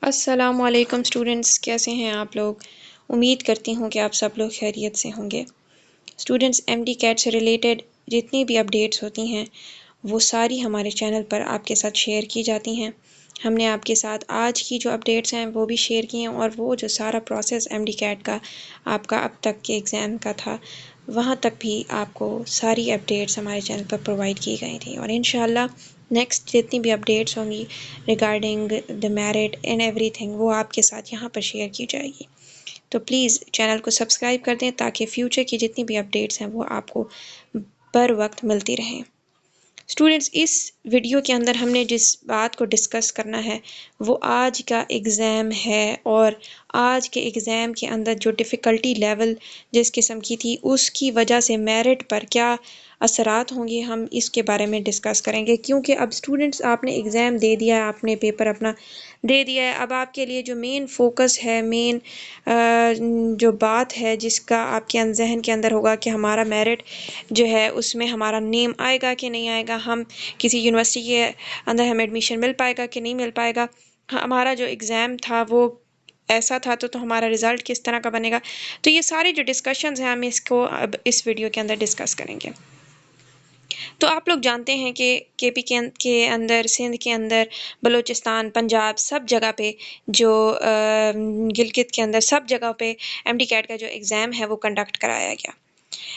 अस्सलामुअलैकुम स्टूडेंट्स, कैसे हैं आप लोग। उम्मीद करती हूँ कि आप सब लोग खैरियत से होंगे। स्टूडेंट्स, एमडी कैट से रिलेटेड जितनी भी अपडेट्स होती हैं वो सारी हमारे चैनल पर आपके साथ शेयर की जाती हैं। हमने आपके साथ आज की जो अपडेट्स हैं वो भी शेयर की हैं, और वो जो सारा प्रोसेस एमडी कैट का आपका अब तक के एग्ज़ाम का था वहाँ तक भी आपको सारी अपडेट्स हमारे चैनल पर प्रोवाइड की गई थी। और इंशाल्लाह नेक्स्ट जितनी भी अपडेट्स होंगी regarding the merit and everything वो आपके साथ यहाँ पर शेयर की जाएगी। तो प्लीज़ चैनल को सब्सक्राइब कर दें ताकि फ्यूचर की जितनी भी अपडेट्स हैं वो आपको बर वक्त मिलती रहें। स्टूडेंट्स, इस वीडियो के अंदर हमने जिस बात को डिस्कस करना है वो आज का एग्ज़ाम है, और आज के एग्ज़ाम के अंदर जो डिफ़िकल्टी लेवल जिस किस्म की थी उसकी वजह से मेरिट पर क्या असरात होंगे हम इसके बारे में डिस्कस करेंगे। क्योंकि अब स्टूडेंट्स आपने एग्ज़ाम दे दिया है, आपने पेपर अपना दे दिया है, अब आपके लिए जो मेन फोकस है, मेन जो बात है जिसका आपके जहन के अंदर होगा कि हमारा मेरिट जो है उसमें हमारा नेम आएगा कि नहीं आएगा, हम किसी यूनिवर्सिटी के अंदर हमें एडमिशन मिल पाएगा कि नहीं मिल पाएगा, हमारा जो एग्ज़ाम था वो ऐसा था तो हमारा रिज़ल्ट किस तरह का बनेगा। तो ये सारे जो डिस्कशंस हैं हम इसको अब इस वीडियो के अंदर डिस्कस करेंगे। तो आप लोग जानते हैं कि केपी के अंदर, सिंध के अंदर, बलूचिस्तान, पंजाब, सब जगह पे जो गिलगित के अंदर सब जगह पे एमडी कैट का जो एग्ज़ाम है वो कंडक्ट कराया गया।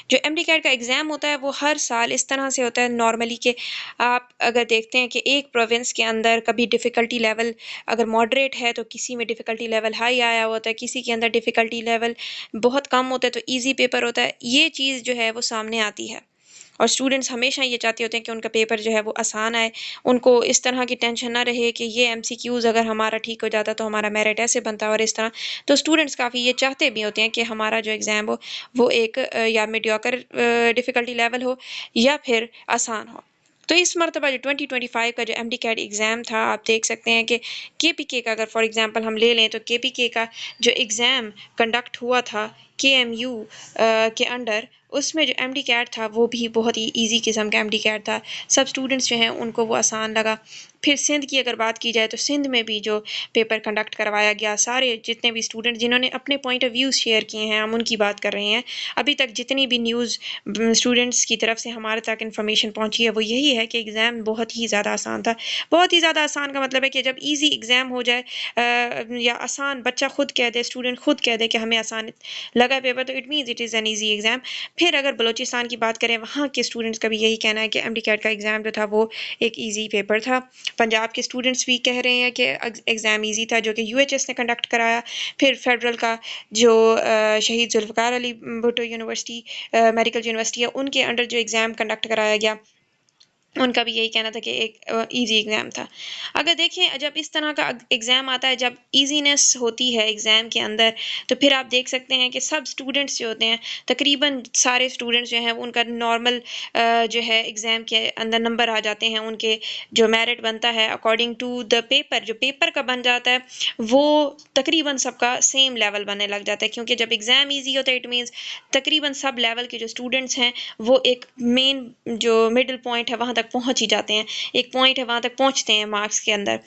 जो एमडी कैट का एग्ज़ाम होता है वो हर साल इस तरह से होता है नॉर्मली कि आप अगर देखते हैं कि एक प्रोविंस के अंदर कभी डिफ़िकल्टी लेवल अगर मॉडरेट है तो किसी में डिफ़िकल्टी लेवल हाई आया होता है, किसी के अंदर डिफ़िकल्टी लेवल बहुत कम होता है तो ईज़ी पेपर होता है। ये चीज़ जो है वो सामने आती है, और स्टूडेंट्स हमेशा ये चाहते होते हैं कि उनका पेपर जो है वो आसान आए, उनको इस तरह की टेंशन ना रहे कि ये एमसीक्यूज़ अगर हमारा ठीक हो जाता तो हमारा मेरिट ऐसे बनता और इस तरह। तो स्टूडेंट्स काफ़ी ये चाहते भी होते हैं कि हमारा जो एग्ज़ाम हो वो एक या मीडियोकर डिफ़िकल्टी लेवल हो या फिर आसान हो। तो इस मरतबा जो 2025 का जो एमडी कैट एग्ज़ाम था, आप देख सकते हैं कि केपीके का अगर फॉर एग्ज़ाम्पल हम ले लें तो केपीके का जो एग्ज़ाम कंडक्ट हुआ था केएमयू के अंडर, उसमें जो एमडी कैट था वो भी बहुत ही ईजी किस्म का एमडी कैट था। सब स्टूडेंट्स जो हैं उनको वो आसान लगा। फिर सिंध की अगर बात की जाए तो सिंध में भी जो पेपर कंडक्ट करवाया गया, सारे जितने भी स्टूडेंट जिन्होंने अपने पॉइंट ऑफ व्यूज़ शेयर किए हैं हम उनकी बात कर रहे हैं। अभी तक जितनी भी न्यूज़ स्टूडेंट्स की तरफ से हमारे तक इन्फॉर्मेशन पहुंची है वो यही है कि एग्ज़ाम बहुत ही ज़्यादा आसान था। बहुत ही ज़्यादा आसान का मतलब है कि जब ईजी एग्ज़ाम हो जाए या आसान बच्चा खुद कह दे, स्टूडेंट खुद कह दे कि हमें आसान लगा पेपर, तो it means it is an easy exam. फिर अगर बलूचिस्तान की बात करें, वहाँ के स्टूडेंट्स का भी यही कहना है कि एमडी कैट का एग्ज़ाम जो था वो एक ईजी पेपर था। पंजाब के स्टूडेंट्स भी कह रहे हैं कि एग्ज़ाम ईजी था जो कि यूएचएस ने कंडक्ट कराया। फिर फेडरल का जो Shaheed Zulfikar Ali Bhutto university medical university है उनके अंडर जो एग्ज़ाम कंडक्ट कराया गया, उनका भी यही कहना था कि एक ईजी एग्ज़ाम था। अगर देखें जब इस तरह का एग्ज़ाम आता है, जब ईज़ीनेस होती है एग्ज़ाम के अंदर, तो फिर आप देख सकते हैं कि सब स्टूडेंट्स जो होते हैं, तकरीबन सारे स्टूडेंट्स जो हैं उनका नॉर्मल जो है एग्ज़ाम के अंदर नंबर आ जाते हैं, उनके जो मेरिट बनता है अकॉर्डिंग टू द पेपर, जो पेपर का बन जाता है वो तकरीबन सबका सेम लेवल बनने लग जाता है। क्योंकि जब एग्ज़ाम ईजी होता है इट मीन्स तकरीबन सब लेवल के जो स्टूडेंट्स हैं वो एक मेन जो मिडल पॉइंट है वहाँ तक पहुँच ही जाते हैं, एक पॉइंट है वहाँ तक पहुँचते हैं मार्क्स के अंदर।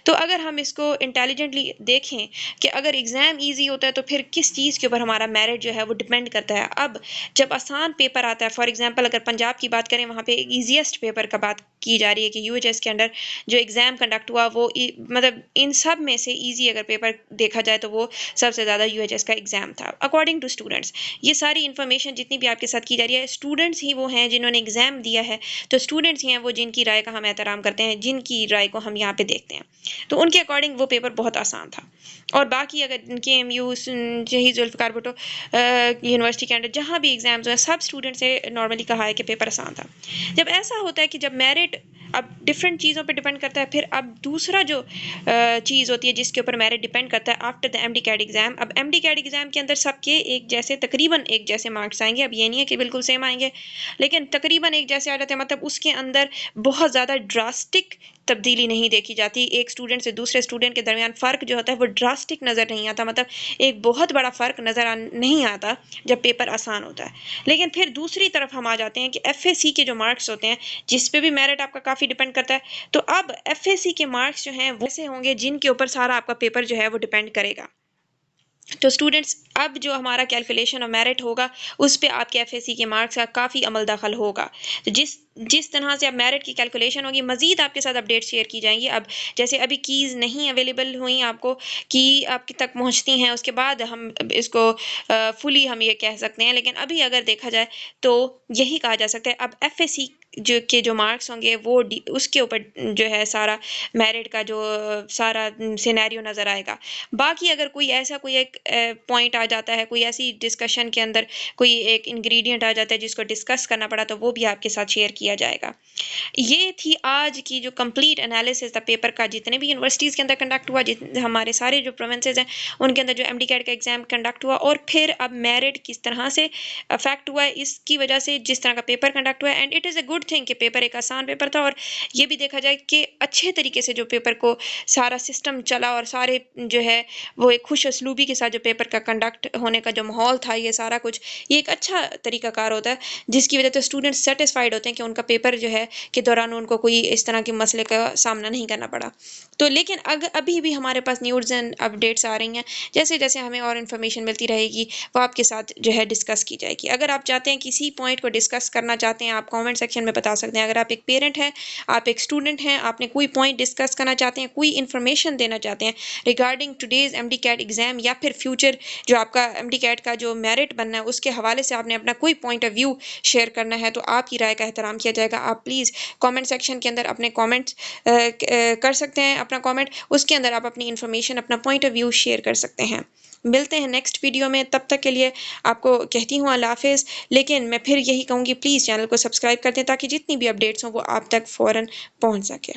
तो अगर हम इसको इंटेलिजेंटली देखें कि अगर एग्ज़ाम ईजी होता है तो फिर किस चीज़ के ऊपर हमारा मेरिट जो है वो डिपेंड करता है। अब जब आसान पेपर आता है, फॉर एग्ज़ाम्पल अगर पंजाब की बात करें, वहाँ पे ईज़ीएस्ट पेपर का बात की जा रही है कि यूएचएस के अंडर जो एग्ज़ाम कंडक्ट हुआ वो मतलब इन सब में से ईजी अगर पेपर देखा जाए तो वो सबसे ज़्यादा यूएचएस का एग्ज़ाम था अकॉर्डिंग टू स्टूडेंट्स। ये सारी इन्फॉर्मेशन जितनी भी आपके साथ की जा रही है, स्टूडेंट्स ही वो हैं जिन्होंने एग्ज़ाम दिया है, तो स्टूडेंट्स ही हैं वो जिनकी राय का हम एहतराम करते हैं, जिनकी राय को हम यहाँ पे देखते हैं। तो उनके अकॉर्डिंग वो पेपर बहुत आसान था। और बाकी अगर केएमयू, शहीद जुल्फ़िकार भुट्टो यूनिवर्सिटी के अंदर जहाँ भी एग्ज़ाम्स हुए, सब स्टूडेंट से नॉर्मली कहा है कि पेपर आसान था। जब ऐसा होता है कि जब मेरिट अब डिफरेंट चीज़ों पे डिपेंड करता है, फिर अब दूसरा जो चीज़ होती है जिसके ऊपर मेरिट डिपेंड करता है after the MD CAT exam. अब एमडी कैट एग्ज़ाम के अंदर सबके एक जैसे, तकरीबन एक जैसे मार्क्स आएंगे। अब ये नहीं है कि बिल्कुल सेम आएंगे, लेकिन तकरीबन एक जैसे आ जाते हैं। मतलब उसके अंदर बहुत ज़्यादा ड्रास्टिक तब्दीली नहीं देखी जाती। एक स्टूडेंट से दूसरे स्टूडेंट के दरमियान फ़र्क जो होता है वो ड्रास्टिक नज़र नहीं आता, मतलब एक बहुत बड़ा फ़र्क नज़र नहीं आता जब पेपर आसान होता है। लेकिन फिर दूसरी तरफ हम आ जाते हैं कि एफएसी के जो मार्क्स होते हैं, जिस पे भी मेरिट आपका काफ़ी डिपेंड करता है। तो अब एफएसी के मार्क्स जो हैं वो ऐसे होंगे जिनके ऊपर सारा आपका पेपर जो है वो डिपेंड करेगा। तो स्टूडेंट्स अब जो हमारा कैलकुलेशन ऑफ मेरिट होगा उस पे आपके एफएससी के मार्क्स का काफ़ी अमल दखल होगा। तो जिस जिस तरह से अब मेरिट की कैलकुलेशन होगी मज़ीद आपके साथ अपडेट शेयर की जाएंगी। अब जैसे अभी कीज़ नहीं अवेलेबल हुई आपको की आपके तक पहुंचती हैं उसके बाद हम इसको फुली हम ये कह सकते हैं, लेकिन अभी अगर देखा जाए तो यही कहा जा सकता है अब एफएससी जो मार्क्स होंगे वो उसके ऊपर जो है सारा मेरिट का जो सारा सिनेरियो नज़र आएगा। बाकी अगर कोई ऐसा कोई एक पॉइंट आ जाता है, कोई ऐसी डिस्कशन के अंदर कोई एक इंग्रेडिएंट आ जाता है जिसको डिस्कस करना पड़ा तो वो भी आपके साथ शेयर किया जाएगा। ये थी आज की जो कंप्लीट एनालिसिस द पेपर का, जितने भी यूनिवर्सिटीज़ के अंदर कंडक्ट हुआ, हमारे सारे जो प्रोविंसेस हैं उनके अंदर जो एमडीकैट का एग्जाम कंडक्ट हुआ और फिर अब मेरिट किस तरह से अफेक्ट हुआ है इसकी वजह से जिस तरह का पेपर कंडक्ट हुआ है। And it is a good thing कि पेपर एक आसान पेपर था और ये भी देखा जाए कि अच्छे तरीके से जो पेपर को सारा सिस्टम चला और सारे जो है वो एक खुश असलूबी के साथ जो पेपर का कंडक्ट होने का जो माहौल था, ये सारा कुछ ये एक अच्छा तरीकाकार होता है जिसकी वजह से स्टूडेंट सेटिस्फाइड होते हैं कि उनका पेपर जो है के दौरान उनको कोई इस तरह के मसले का सामना नहीं करना पड़ा। तो लेकिन अभी भी हमारे पास न्यूज़ एंड अपडेट्स आ रही हैं, जैसे जैसे हमें और इन्फॉर्मेशन मिलती रहेगी वो आपके साथ जो है डिस्कस की जाएगी। अगर आप चाहते हैं किसी पॉइंट को डिस्कस करना चाहते हैं आप कॉमेंट सेक्शन में बता सकते हैं। अगर आप एक पेरेंट हैं, आप एक स्टूडेंट हैं, आपने कोई पॉइंट डिस्कस करना चाहते हैं, कोई इन्फॉर्मेशन देना चाहते हैं रिगार्डिंग टुडेज एमडीकैट एग्जाम या फिर फ्यूचर जो आपका एमडीकैट का जो मेरिट बनना है उसके हवाले से आपने अपना कोई पॉइंट ऑफ व्यू शेयर करना है तो आपकी राय का एहतराम किया जाएगा। आप प्लीज़ कमेंट सेक्शन के अंदर अपने कमेंट्स कर सकते हैं, अपना कमेंट उसके अंदर आप अपनी इन्फॉर्मेशन अपना पॉइंट ऑफ व्यू शेयर कर सकते हैं। मिलते हैं नेक्स्ट वीडियो में, तब तक के लिए आपको कहती हूँ अल्लाह हाफिज़। लेकिन मैं फिर यही कहूँगी प्लीज़ चैनल को सब्सक्राइब कर दें ताकि जितनी भी अपडेट्स हों वो आप तक फ़ौरन पहुँच सके।